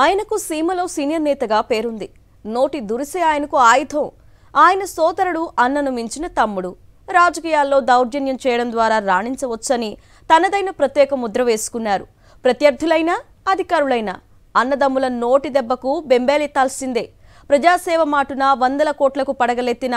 ఆయనకు సీమలో సీనియర్ నేతగా పేరుంది. నోటి దురిసే ఆయనకు ఆయుధం. ఆయన సోదరుడు అన్నను మించిన తమ్ముడు. రాజకీయాల్లో దౌర్జన్యం చేయడం ద్వారా రాణించవచ్చని తనదైన ప్రత్యేక ముద్ర వేసుకున్నారు. ప్రత్యర్థులైనా అధికారులైనా అన్నదమ్ముల నోటి దెబ్బకు బెంబేలెత్తాల్సిందే. ప్రజాసేవ మాటున 100 కోట్లకు పడగలెత్తిన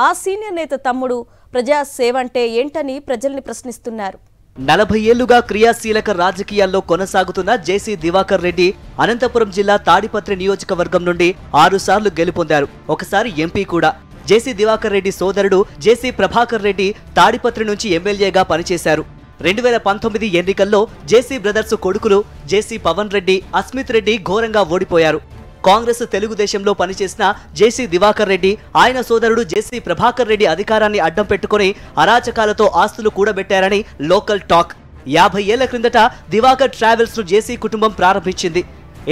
ఆ సీనియర్ నేత తమ్ముడు ప్రజాసేవ అంటే ఏంటని ప్రజల్ని ప్రశ్నిస్తున్నారు. 40 ఏళ్లుగా క్రియాశీలక రాజకీయాల్లో కొనసాగుతున్న జేసీ దివాకర్ రెడ్డి అనంతపురం జిల్లా తాడిపత్రి నియోజకవర్గం నుండి 6 సార్లు గెలుపొందారు. ఒకసారి ఎంపీ కూడా. జేసీ దివాకర్ రెడ్డి సోదరుడు జేసీ ప్రభాకర్ రెడ్డి తాడిపత్రి నుంచి ఎమ్మెల్యేగా పనిచేశారు. 2019 ఎన్నికల్లో జేసీ బ్రదర్స్ కొడుకులు జేసీ పవన్ రెడ్డి, అస్మిత్ రెడ్డి ఘోరంగా ఓడిపోయారు. కాంగ్రెస్ తెలుగుదేశంలో పనిచేసిన జేసీ దివాకర్ రెడ్డి, ఆయన సోదరుడు జేసీ ప్రభాకర్ రెడ్డి అధికారాన్ని అడ్డం పెట్టుకుని అరాచకాలతో ఆస్తులు కూడబెట్టారని లోకల్ టాక్. 50 ఏళ్ల క్రిందట దివాకర్ ట్రావెల్స్ ను జేసీ కుటుంబం ప్రారంభించింది.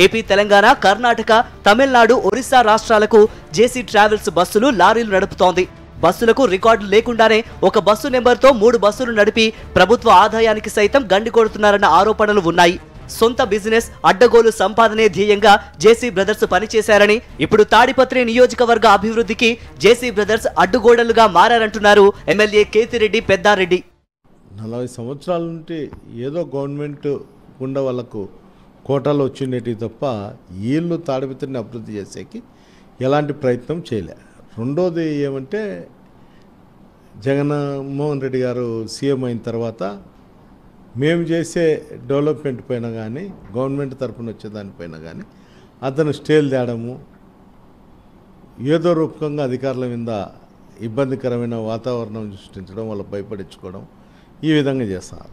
ఏపీ, తెలంగాణ, కర్ణాటక, తమిళనాడు, ఒరిస్సా రాష్ట్రాలకు జేసీ ట్రావెల్స్ బస్సులు, లారీలు నడుపుతోంది. బస్సులకు రికార్డు లేకుండానే ఒక బస్సు నెంబర్తో 3 బస్సులు నడిపి ప్రభుత్వ ఆదాయానికి సైతం గండి కొడుతున్నారన్న ఆరోపణలు ఉన్నాయి. సొంత బిజినెస్, అడ్డగోలు సంపాదనే ధ్యేయంగా జేసీ బ్రదర్స్ పనిచేశారని, ఇప్పుడు తాడిపత్రి నియోజకవర్గ అభివృద్ధికి JC brothers అడ్డుగోడలుగా మారారంటున్నారు MLA Kethireddy Peddareddy. 40 సంవత్సరాల నుండి ఏదో గవర్నమెంట్ గుండా వాళ్ళకు కోటాలు వచ్చిండేటి తప్ప వీళ్ళు తాడిపత్రిని అభివృద్ధి చేసేకి ఎలాంటి ప్రయత్నం చేయలే. రెండోది ఏమంటే, జగన్మోహన్ రెడ్డి గారు సీఎం అయిన తర్వాత మేము చేసే డెవలప్మెంట్ పైన కానీ, గవర్నమెంట్ తరఫున వచ్చేదానిపైన కానీ అతను స్టేలు తేడము, ఏదో రూపకంగా అధికారుల మీద ఇబ్బందికరమైన వాతావరణం సృష్టించడం, వాళ్ళు భయపడించుకోవడం, ఈ విధంగా చేస్తారు.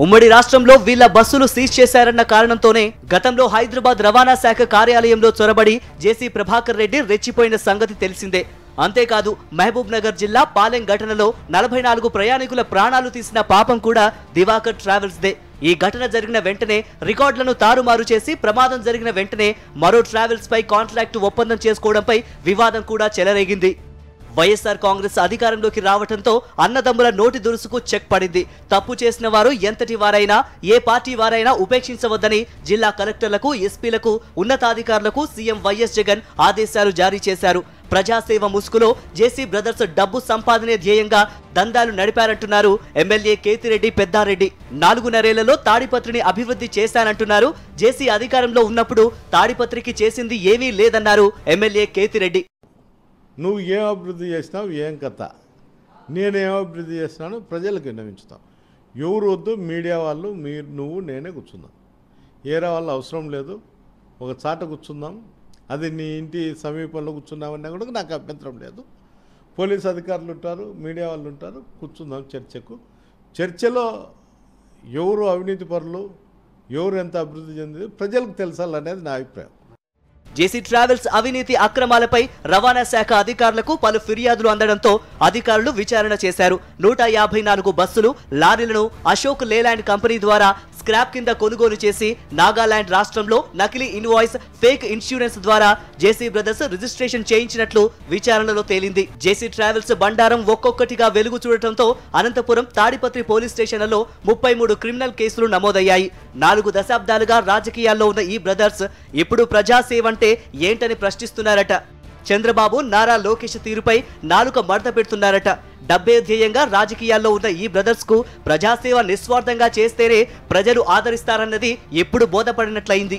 ఉమ్మడి రాష్ట్రంలో వీళ్ల బస్సులు సీజ్ చేశారన్న కారణంతోనే గతంలో హైదరాబాద్ రవాణా శాఖ కార్యాలయంలో చొరబడి జేసీ ప్రభాకర్ రెడ్డి రెచ్చిపోయిన సంగతి తెలిసిందే. అంతేకాదు, మహబూబ్ నగర్ జిల్లా పాలెం ఘటనలో 44 ప్రయాణికుల ప్రాణాలు తీసిన పాపం కూడా దివాకర్ ట్రావెల్స్ దే. ఈ ఘటన జరిగిన వెంటనే రికార్డులను తారుమారు చేసి ప్రమాదం జరిగిన వెంటనే మరో ట్రావెల్స్ పై కాంట్రాక్టు ఒప్పందం చేసుకోవడంపై వివాదం కూడా చెలరేగింది. వైఎస్ఆర్ కాంగ్రెస్ అధికారంలోకి రావడంతో అన్నదమ్ముల నోటి దురుసుకు చెక్ పడింది. తప్పు చేసిన వారు ఎంతటి వారైనా, ఏ పార్టీ వారైనా ఉపేక్షించవద్దని జిల్లా కలెక్టర్లకు, ఎస్పీలకు, ఉన్నతాధికారులకు సీఎం వైఎస్ జగన్ ఆదేశాలు జారీ చేశారు. ప్రజాసేవ ముసుగులో జేసీ బ్రదర్స్ డబ్బు సంపాదనే ధ్యేయంగా దందాలు నడిపారంటున్నారు ఎమ్మెల్యే కేతిరెడ్డి పెద్దారెడ్డి. 4.5 తాడిపత్రిని అభివృద్ధి చేశానంటున్నారు. జేసీ అధికారంలో ఉన్నప్పుడు తాడిపత్రికి చేసింది ఏమీ లేదన్నారు ఎమ్మెల్యే కేతిరెడ్డి. నువ్వు ఏం అభివృద్ధి చేసినావు, ఏం కథ, నేనేం అభివృద్ధి చేసినాను ప్రజలకు విన్నవించుతాం. ఎవరు వద్దు, మీడియా వాళ్ళు, మీరు, నువ్వు, నేనే కూర్చుందాం. ఏరే వాళ్ళు అవసరం లేదు. ఒక చాట కూర్చుందాం. అది నీ ఇంటి సమీపంలో కూర్చున్నామన్నా కూడా నాకు అభ్యంతరం లేదు. పోలీస్ అధికారులు ఉంటారు, మీడియా వాళ్ళు ఉంటారు, కూర్చుందాం చర్చకు. చర్చలో ఎవరు అవినీతి పరులు, ఎవరు ఎంత అభివృద్ధి చెంది ప్రజలకు తెలుసాలనేది నా అభిప్రాయం. జేసీ ట్రావెల్స్ అవినీతి అక్రమాలపై రవాణా శాఖ అధికారులకు పలు ఫిర్యాదులు అందడంతో అధికారులు విచారణ చేశారు. 154 బస్సులు, లారీలను అశోక్ లేలాండ్ కంపెనీ ద్వారా స్క్రాప్ కింద కొనుగోలు చేసి నాగాలాండ్ రాష్ట్రంలో నకిలీ ఇన్వాయిస్, ఫేక్ ఇన్సూరెన్స్ ద్వారా జేసీ బ్రదర్స్ రిజిస్ట్రేషన్ చేయించినట్లు విచారణలో తేలింది. జేసీ ట్రావెల్స్ బండారం ఒక్కొక్కటిగా వెలుగు చూడటంతో అనంతపురం, తాడిపత్రి పోలీస్ స్టేషన్లలో 33 క్రిమినల్ కేసులు నమోదయ్యాయి. 4 దశాబ్దాలుగా రాజకీయాల్లో ఉన్న ఈ బ్రదర్స్ ఇప్పుడు ప్రజాసేవంటే ఏంటని ప్రశ్నిస్తున్నారట. చంద్రబాబు, నారా లోకేష్ తీరుపై నాలుక మడత పెడుతున్నారట. డబ్బే ధ్యేయంగా రాజకీయాల్లో ఉన్న ఈ బ్రదర్స్ కు ప్రజాసేవ నిస్వార్థంగా చేస్తేనే ప్రజలు ఆదరిస్తారన్నది ఎప్పుడు బోధపడినట్లయింది.